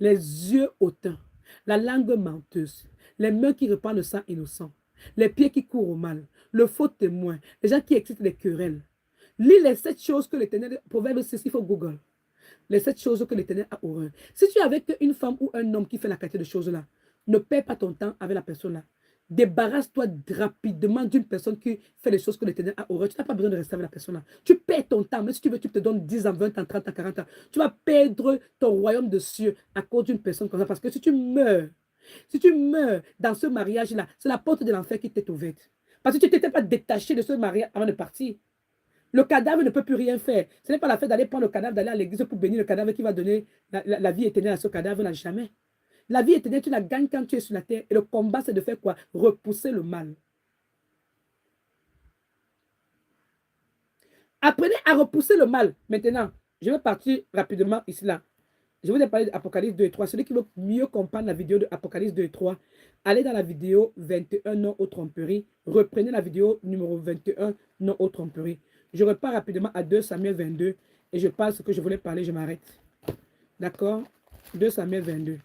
les yeux hautains, la langue menteuse, les mains qui répandent le sang innocent, les pieds qui courent au mal, le faux témoin, les gens qui excitent les querelles. Lis les 7 choses que l'Éternel, Proverbe 6, il faut Google. Les 7 choses que l'Éternel a horreur. Si tu es avec une femme ou un homme qui fait la quantité de choses-là, ne perds pas ton temps avec la personne-là. Débarrasse-toi rapidement d'une personne qui fait les choses que l'Éternel a horreur. Tu n'as pas besoin de rester avec la personne-là. Tu perds ton temps. Même si tu veux, tu te donnes 10 ans, 20 ans, 30 ans, 40 ans. Tu vas perdre ton royaume de cieux à cause d'une personne comme ça. Parce que si tu meurs dans ce mariage-là, c'est la porte de l'enfer qui t'est ouverte. Parce que tu t'étais pas détaché de ce mariage avant de partir. Le cadavre ne peut plus rien faire. Ce n'est pas la fait d'aller prendre le cadavre, d'aller à l'église pour bénir le cadavre qui va donner la vie éternelle à ce cadavre-là. Jamais. La vie éternelle, tu la gagnes quand tu es sur la terre. Et le combat, c'est de faire quoi? Repousser le mal. Apprenez à repousser le mal. Maintenant, je vais partir rapidement ici, là. Je vous ai parlé d'Apocalypse 2 et 3. Celui qui veut mieux comprendre la vidéo de Apocalypse 2 et 3, allez dans la vidéo 21, non aux tromperies. Reprenez la vidéo numéro 21, non aux tromperies. Je repars rapidement à 2 Samuel 22 et je parle ce que je voulais parler, je m'arrête. D'accord? 2 Samuel 22.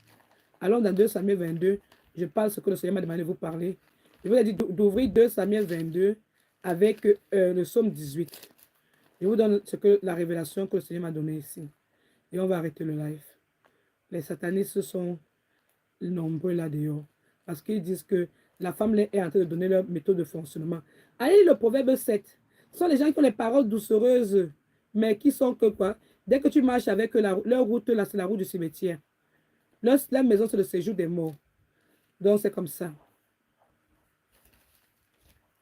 Allons dans 2 Samuel 22. Je parle ce que le Seigneur m'a demandé de vous parler. Je vous ai dit d'ouvrir 2 Samuel 22 avec le psaume 18. Je vous donne ce que la révélation que le Seigneur m'a donnée ici. Et on va arrêter le live. Les satanistes sont nombreux là-dehors. Parce qu'ils disent que la femme est en train de donner leur méthode de fonctionnement. Allez, le proverbe 7. Ce sont les gens qui ont les paroles doucereuses, mais qui sont que quoi? Dès que tu marches avec leur route, là, c'est la route du cimetière. La maison, c'est le séjour des morts. Donc, c'est comme ça.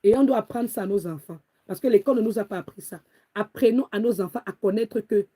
Et on doit apprendre ça à nos enfants. Parce que l'école ne nous a pas appris ça. Apprenons à nos enfants à connaître que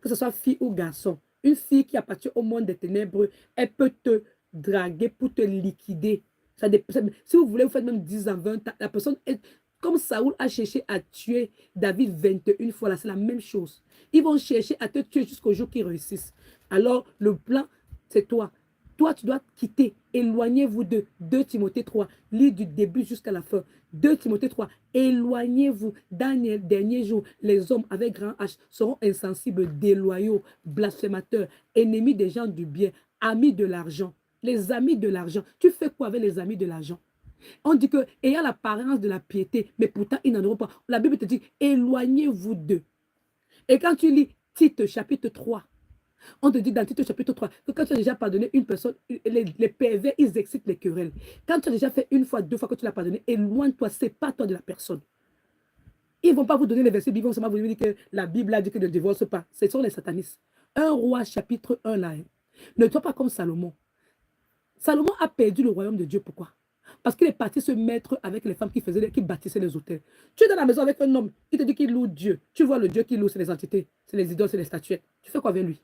ce soit fille ou garçon, une fille qui appartient au monde des ténèbres, elle peut te draguer pour te liquider. Si vous voulez, vous faites même 10 ans, 20 ans, la personne est comme Saoul a cherché à tuer David 21 fois, là, c'est la même chose. Ils vont chercher à te tuer jusqu'au jour qu'ils réussissent. Alors, le plan, c'est toi. Toi, tu dois quitter. Éloignez-vous de 2 Timothée 3. Lis du début jusqu'à la fin. 2 Timothée 3. Éloignez-vous. Dans les derniers jours, les hommes avec grand H seront insensibles, déloyaux, blasphémateurs, ennemis des gens du bien, amis de l'argent. Les amis de l'argent. Tu fais quoi avec les amis de l'argent? On dit que ayant l'apparence de la piété, mais pourtant ils n'en auront pas. La Bible te dit, éloignez-vous d'eux. Et quand tu lis Tite chapitre 3, on te dit dans Tite chapitre 3 que quand tu as déjà pardonné une personne, les pervers, ils excitent les querelles. Quand tu as déjà fait une fois, 2 fois que tu l'as pardonné, éloigne-toi, sépare-toi de la personne. Ils ne vont pas vous donner les versets bibliques, ils vont vous dire que la Bible a dit que ne divorce pas. Ce sont les satanistes. 1 roi chapitre 1 là. Ne sois pas comme Salomon. Salomon a perdu le royaume de Dieu. Pourquoi? Parce qu'il est parti se mettre avec les femmes qui bâtissaient les hôtels. Tu es dans la maison avec un homme, il te dit qu'il loue Dieu. Tu vois le Dieu qu'il loue, c'est les entités, c'est les idoles, c'est les statuettes. Tu fais quoi avec lui?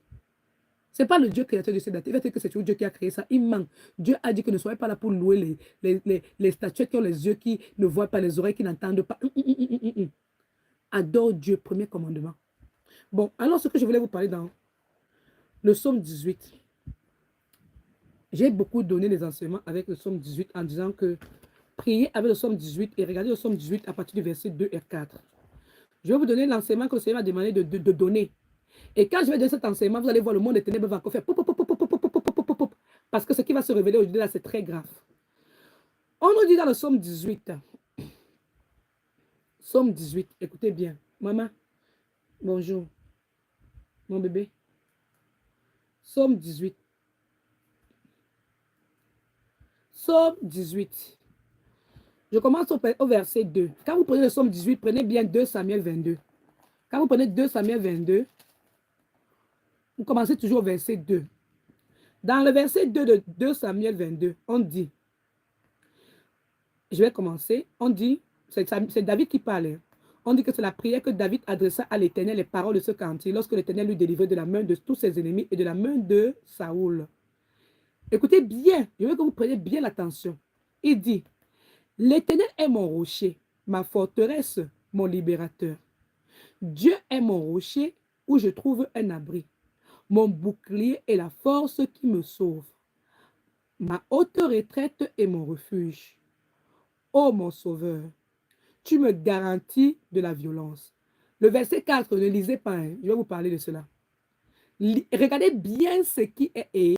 Ce n'est pas le Dieu créateur de ces dates. Il va dire que c'est Dieu qui a créé ça. Il ment. Dieu a dit que ne soyez pas là pour louer les statuettes qui ont les yeux qui ne voient pas, les oreilles qui n'entendent pas. Adore Dieu, premier commandement. Bon, alors ce que je voulais vous parler dans le psaume 18. J'ai beaucoup donné des enseignements avec le psaume 18 en disant que priez avec le psaume 18 et regardez le psaume 18 à partir du verset 2 et 4. Je vais vous donner l'enseignement que le Seigneur m'a demandé de donner. Et quand je vais donner cet enseignement, vous allez voir le monde des ténèbres va encore faire pop, pop, pop, pop, pop, pop, pop, pop, pop, parce que ce qui va se révéler aujourd'hui là, c'est très grave. On nous dit dans le psaume 18, psaume 18, écoutez bien, maman, bonjour, mon bébé, psaume 18, psaume 18. Je commence au verset 2. Quand vous prenez le psaume 18, prenez bien 2 Samuel 22. Quand vous prenez 2 Samuel 22, vous commencez toujours au verset 2. Dans le verset 2 de 2 Samuel 22, on dit, je vais commencer, on dit, c'est David qui parle. On dit que c'est la prière que David adressa à l'Éternel, les paroles de ce cantique, lorsque l'Éternel lui délivrait de la main de tous ses ennemis et de la main de Saoul. Écoutez bien, je veux que vous preniez bien l'attention. Il dit, l'Éternel est mon rocher, ma forteresse, mon libérateur. Dieu est mon rocher où je trouve un abri. Mon bouclier est la force qui me sauve. Ma haute retraite est mon refuge. Ô mon sauveur, tu me garantis de la violence. Le verset 4, ne lisez pas, hein, je vais vous parler de cela. Regardez bien ce qui est